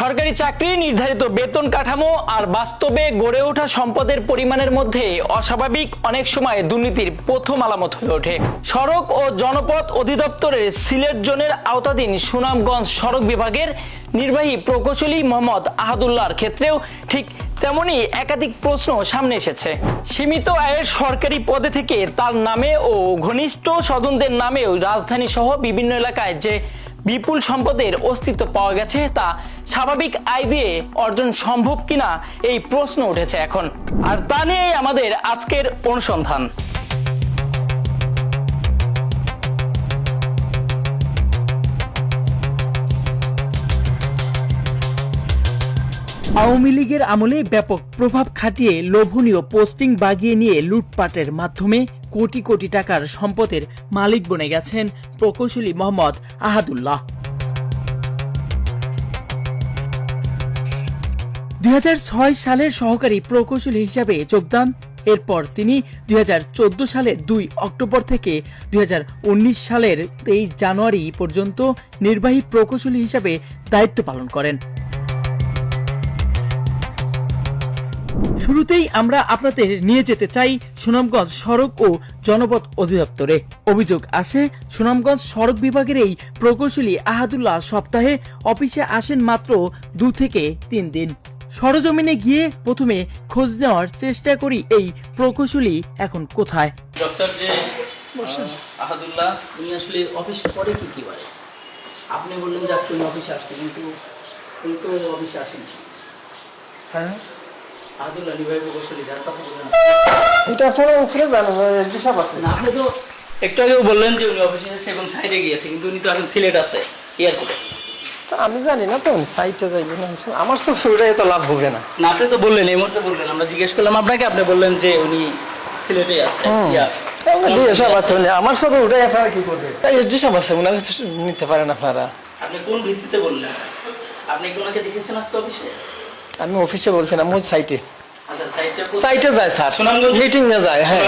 সরকারি চাকরি, নির্ধারিত বেতন কাঠামো আর বাস্তবে গড়ে ওঠা সম্পদের পরিমাণের মধ্যে অস্বাভাবিক অনেক সময় দুর্নীতির প্রথম আলামত হয়ে ওঠে। সড়ক ও জনপথ অধিদপ্তরের সিলেট জোনের আওতাধীন সুনামগঞ্জ সড়ক বিভাগের নির্বাহী প্রকৌশলী মোহাম্মদ আহাদুল্লাহর ক্ষেত্রেও ঠিক তেমনই একাধিক প্রশ্ন সামনে এসেছে। সীমিত আয়ের সরকারি পদে থেকে তার নামে ও ঘনিষ্ঠ স্বজনদের নামেও রাজধানী সহ বিভিন্ন এলাকায় যে বিপুল সম্পদের অস্তিত্ব পাওয়া গেছে তা স্বাভাবিক আয় দিয়ে অর্জন সম্ভব কিনা এই প্রশ্ন উঠেছে এখন। আর তা নিয়েই আমাদের আজকের অনুসন্ধান। আওয়ামী লীগের আমলে ব্যাপক প্রভাব খাটিয়ে লোভনীয় পোস্টিং বাগিয়ে নিয়ে লুটপাটের মাধ্যমে কোটি কোটি টাকার সম্পদের মালিক বনে গেছেন প্রকৌশলী মোহাম্মদ আহাদুল্লাহ। 2006 সালের সহকারী প্রকৌশলী হিসাবে যোগদান। এরপর তিনি 2014 সালের 2 অক্টোবর থেকে 2019 সালের 23 জানুয়ারি পর্যন্ত নির্বাহী প্রকৌশলী হিসাবে দায়িত্ব পালন করেন। শুরুতেই আমরা আপনাদের নিয়ে যেতে চাই সুনামগঞ্জ সড়ক ও জনপথ অধিদপ্তরে। অভিযোগ আসে সুনামগঞ্জ সড়ক বিভাগের এই প্রকৌশলী আহাদুল্লাহ সপ্তাহে অফিসে আসেন মাত্র 2 থেকে 3 দিন। সরজমিনে গিয়ে প্রথমে খোঁজ নেওয়ার চেষ্টা করি এই প্রকৌশলী এখন কোথায়। ডক্টর যে আহাদুল্লাহ উনি আসলে অফিস করে কি করে? আপনি বললেন যে আজকে উনি অফিসে আসছে, কিন্তু অফিসে আসেন। হ্যাঁ, আহাদুল্লাহ নির্বাহী প্রকৌশলী, যার কথা বললেন এটা আপনারা উপরে জানেন, হিসাব আছে না। আপনি তো একটু আগেও বললেন যে উনি অফিসে এসেছে এবং সাইডে গিয়েছে, কিন্তু উনি তো এখন সিলেট আছে এয়ারপোর্টে। তো আমি জানি না, তো সাইটে যাইবে না, আমার সব ওটাই তো লাভ হবে না। না, আপনি তো বললেন, এই মুহূর্তে বললেন, আমরা জিজ্ঞেস করলাম আপনাকে, আপনি বললেন যে উনি সিলেটে আছে। হিসাব আছে, আমার সব ওটাই আপনারা কি করবেন? হিসাব আছে, ওনার কাছে নিতে পারেন আপনারা। আপনি কোন ভিত্তিতে বললেন? আপনি কি ওনাকে দেখেছেন আজকে অফিসে? আমি অফিসে বলছি না, মোট সাইটে। আচ্ছা, সাইটে যায় স্যার, সুনামগঞ্জ মিটিং এ যায়। হ্যাঁ,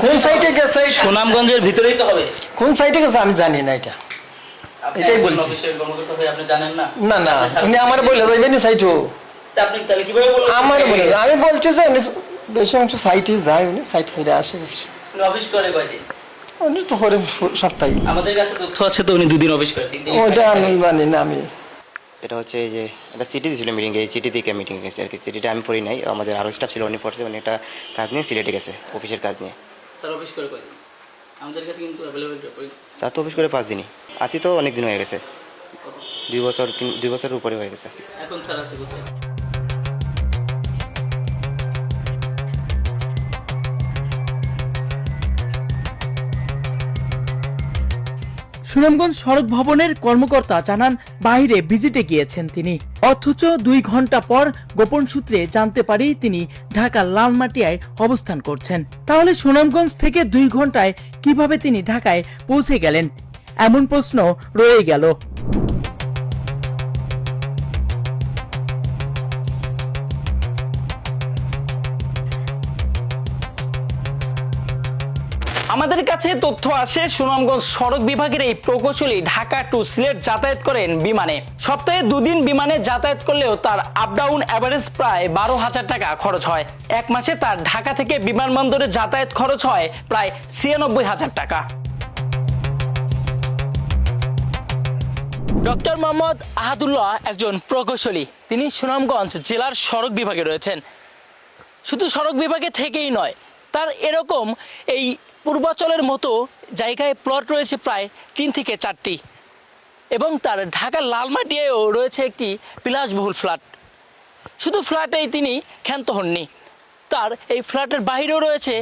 কোন সাইটে গেছে? সুনামগঞ্জের ভিতরেই তো হবে। কোন সাইটে গেছে আমি জানি না, এটা এটাই বলছি। অফিসের কর্মকর্তা হয়ে আপনি জানেন না? না না, উনি আমার বলে যাইবেন সাইটও। আপনি তাহলে কিভাবে বললেন? আমার বলে, আমি বলছি যে উনি বেশি অংশ সাইটে যায়, উনি সাইট ফিরে আসে। উনি অফিস করে কয়দিন? উনি তো করে সপ্তাহে। আমাদের কাছে তথ্য আছে তো উনি 2 দিন অফিস করে। ওটা আমি জানি না। আমি এটা হচ্ছে এই যে একটা সিটি দিয়েছিল মিটিং, এই সিটি থেকে মিটিং গেছে আর কি। সিটিটা আমি পড়ি নাই, আমাদের আরও স্টাফ ছিল, উনি পড়ছে, উনি একটা কাজ নিয়ে সিলেটে গেছে, অফিসের কাজ নিয়ে। স্যার অফিস করে কয়দিন? আমাদের কাছে কিন্তু অ্যাভেলেবল জব। স্যার তো অফিস করে 5 দিনই আছি, তো অনেক দিন হয়ে গেছে, 2 বছরের উপরে হয়ে গেছে আছি। এখন স্যার আছে কোথায়? সুনামগঞ্জ সড়ক ভবনের কর্মকর্তা জানান বাইরে ভিজিটে গিয়েছেন তিনি, অথচ 2 ঘন্টা পর গোপন সূত্রে জানতে পারি তিনি ঢাকার লালমাটিয়ায় অবস্থান করছেন। তাহলে সুনামগঞ্জ থেকে 2 ঘন্টায় কিভাবে তিনি ঢাকায় পৌঁছে গেলেন, এমন প্রশ্ন রয়ে গেল। আমাদের কাছে তথ্য আসে সুনামগঞ্জ সড়ক বিভাগের এই প্রকৌশলী ঢাকা টু সিলেট যাতায়াত করেন বিমানে। সপ্তাহে 2 দিন বিমানে যাতায়াত করলেও তার আপ ডাউন অ্যাভারেজ প্রায় 12,000 টাকা খরচ হয়। 1 মাসে তার ঢাকা থেকে বিমানবন্দরে যাতায়াত খরচ হয় প্রায় 96,000 টাকা। ডক্টর মোহাম্মদ আহাদুল্লাহ একজন প্রকৌশলী। তিনি সুনামগঞ্জ জেলার সড়ক বিভাগে রয়েছেন। শুধু সড়ক বিভাগে থেকেই নয়, তার এরকম এই পূর্বাচলের মতো জায়গায় প্লট রয়েছে প্রায় 3 থেকে 4টি, এবং তার ঢাকার লালমাটিয়ায়ও রয়েছে একটি বিলাসবহুল ফ্ল্যাট। শুধু ফ্ল্যাটেই তিনি ক্ষান্ত হননি, তার এই ফ্ল্যাটের বাইরেও রয়েছে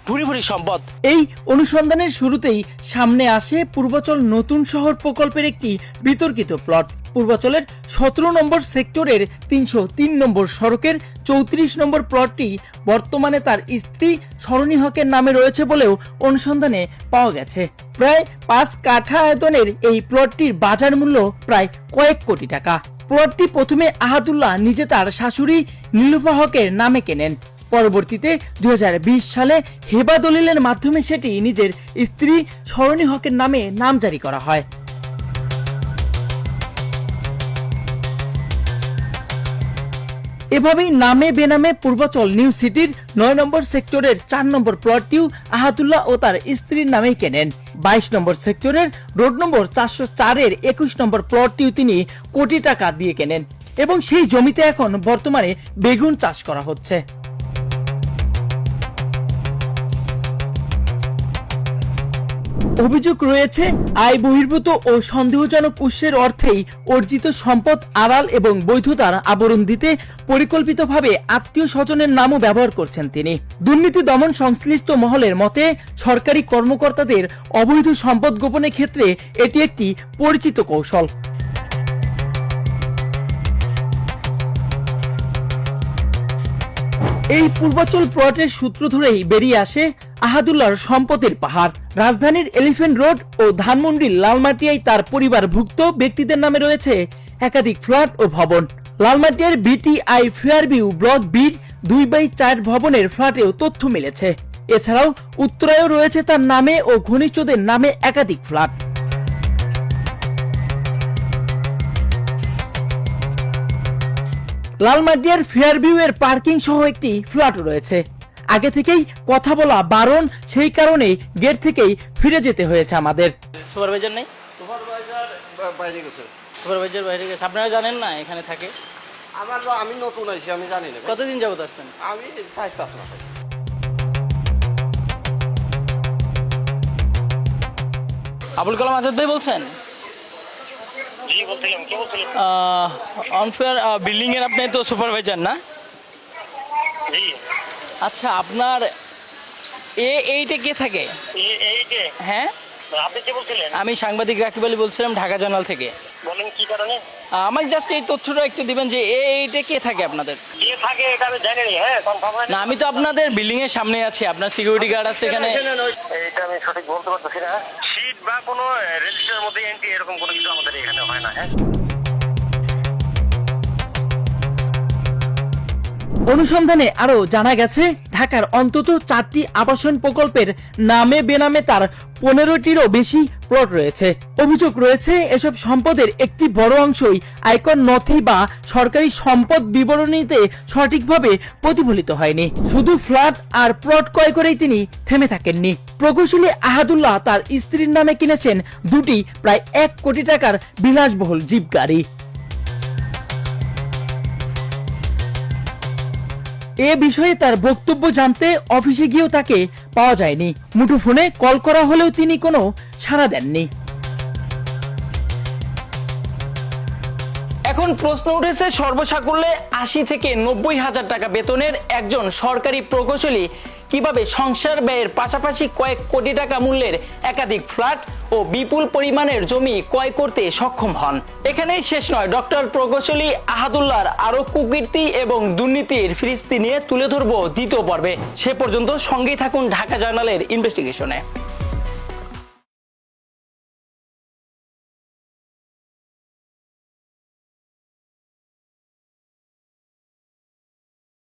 ভুরি ভুরি সম্পদ। এই অনুসন্ধানের শুরুতেই সামনে আসে পূর্বাচল নতুন শহর প্রকল্পের একটি বিতর্কিত প্লট। পূর্বাচলের 17 নম্বর সেক্টরের 303 নম্বর সড়কের 34 নম্বর প্লটটি বর্তমানে তার স্ত্রী সরণী হকের নামে রয়েছে বলেও অনুসন্ধানে পাওয়া গেছে। প্রায় 5 কাঠা আয়তনের এই প্লটটির বাজার মূল্য প্রায় কয়েক কোটি টাকা। প্লটটি প্রথমে আহাদুল্লাহ নিজে তার শাশুড়ি নীলুফা হকের নামে কেনেন। পরবর্তীতে 2020 সালে হেবা দলিলের মাধ্যমে সেটি নিজের স্ত্রী সরণী হকের নামে নামজারি করা হয়। এভাবেই নামে বেনামে পূর্বাচল নিউ সিটির 9 নম্বর সেক্টরের 4 নম্বর প্লটটিও আহাদুল্লাহ ও তার স্ত্রীর নামেই কেনেন। 22 নম্বর সেক্টরের রোড নম্বর 404-এর 21 নম্বর প্লটটিও তিনি কোটি টাকা দিয়ে কেনেন এবং সেই জমিতে এখন বর্তমানে বেগুন চাষ করা হচ্ছে। অভিযোগ রয়েছে আয় বহির্ভূত ও সন্দেহজনক উৎসের অর্থেই অর্জিত সম্পদ আড়াল এবং বৈধতার আবরণ দিতে পরিকল্পিতভাবে আত্মীয় স্বজনের নামও ব্যবহার করছেন তিনি। দুর্নীতি দমন সংশ্লিষ্ট মহলের মতে সরকারি কর্মকর্তাদের অবৈধ সম্পদ গোপনের ক্ষেত্রে এটি একটি পরিচিত কৌশল। এই পূর্বাচল প্লটের সূত্র ধরেই বেরিয়ে আসে আহাদুল্লাহর সম্পদের পাহাড়। রাজধানীর এলিফ্যান্ট রোড ও ধানমন্ডির লালমাটিয়ায় তার পরিবারভুক্ত ব্যক্তিদের নামে রয়েছে একাধিক ফ্ল্যাট ও ভবন। লালমাটিয়ার বিটিআই ফেয়ারভিউ ব্লক বির 2/4 ভবনের ফ্ল্যাটেও তথ্য মিলেছে। এছাড়াও উত্তরায়ও রয়েছে তার নামে ও ঘনিষ্ঠদের নামে একাধিক ফ্ল্যাট। লালমাটিয়ার ফেয়ারভিউ এর পার্কিং সহ একটি ফ্ল্যাট রয়েছে। আগে থেকেই কথা বলা বারণ, সেই কারণে গেট থেকেই ফিরে যেতে হয়েছে আমাদের। সুপারভাইজার নেই? বাইরে গেছে। সুপারভাইজার বাইরে গেছে। আপনারা জানেন না এখানে থাকে? আমি নতুন আইছি, আমি জানি না। কতদিন যাবত আসছেন? আমি 4-5 মাস। আবুল কালাম আজাদ ভাই বলছেন? অনফেয়ার বিল্ডিং এর আপনি তো সুপারভাইজার না? আচ্ছা, আপনার এইটা কে থাকে? হ্যাঁ, আপনি কি বলছিলেন? আমি সাংবাদিক রাকিব আলী বলছিলাম, ঢাকা জার্নাল থেকে। বলেন কি কারণে? আমাকে জাস্ট এই তথ্যটা একটু দিবেন যে এইটা কে থাকে আপনাদের? কে থাকে এটা আমি জানি না। হ্যাঁ, কনফার্ম না, আমি তো আপনাদের বিল্ডিং এর সামনে আছি, আপনার সিকিউরিটি গার্ড আছে এখানে। এটা আমি সঠিক বলতে পারতেছি না। শীট বা কোনো রেজিস্টারের মধ্যে এন্ট্রি এরকম কোনো কিছু আমাদের এখানে হয় না। হ্যাঁ, অনুসন্ধানে আরো জানা গেছে ঢাকার অন্তত 4টি আবাসন প্রকল্পের নামে বেনামে তার 15টিরও বেশি প্লট রয়েছে। অভিযোগ রয়েছে এসব সম্পদের একটি বড় অংশই আয়কর নথি বা সরকারি সম্পদ বিবরণীতে সঠিকভাবে প্রতিফলিত হয়নি। শুধু ফ্ল্যাট আর প্লট ক্রয় করেই তিনি থেমে থাকেননি। প্রকৌশলী আহাদুল্লাহ তার স্ত্রীর নামে কিনেছেন 2টি প্রায় 1 কোটি টাকার বিলাসবহুল জিপ গাড়ি। এ বিষয়ে তার বক্তব্য জানতে অফিসে গিয়েও তাকে পাওয়া যায়নি। মুঠোফোনে কল করা হলেও তিনি কোনো সাড়া দেননি। এখন প্রশ্ন উঠেছে, সর্বসাকুল্যে 80 থেকে 90 হাজার টাকা বেতনের একজন সরকারি প্রকৌশলী কিভাবে সংসার ব্যয়ের পাশাপাশি কয়েক কোটি টাকা মূল্যের একাধিক ফ্ল্যাট ও বিপুল পরিমাণের জমি ক্রয় করতে সক্ষম হন? এখানেই শেষ নয়, ডক্টর প্রকৌশলী আহাদুল্লাহর আরো কুকীর্তি এবং দুর্নীতির ফিরিস্তি নিয়ে তুলে ধরবো দ্বিতীয় পর্বে। সে পর্যন্ত সঙ্গেই থাকুন ঢাকা জার্নালের ইনভেস্টিগেশনে।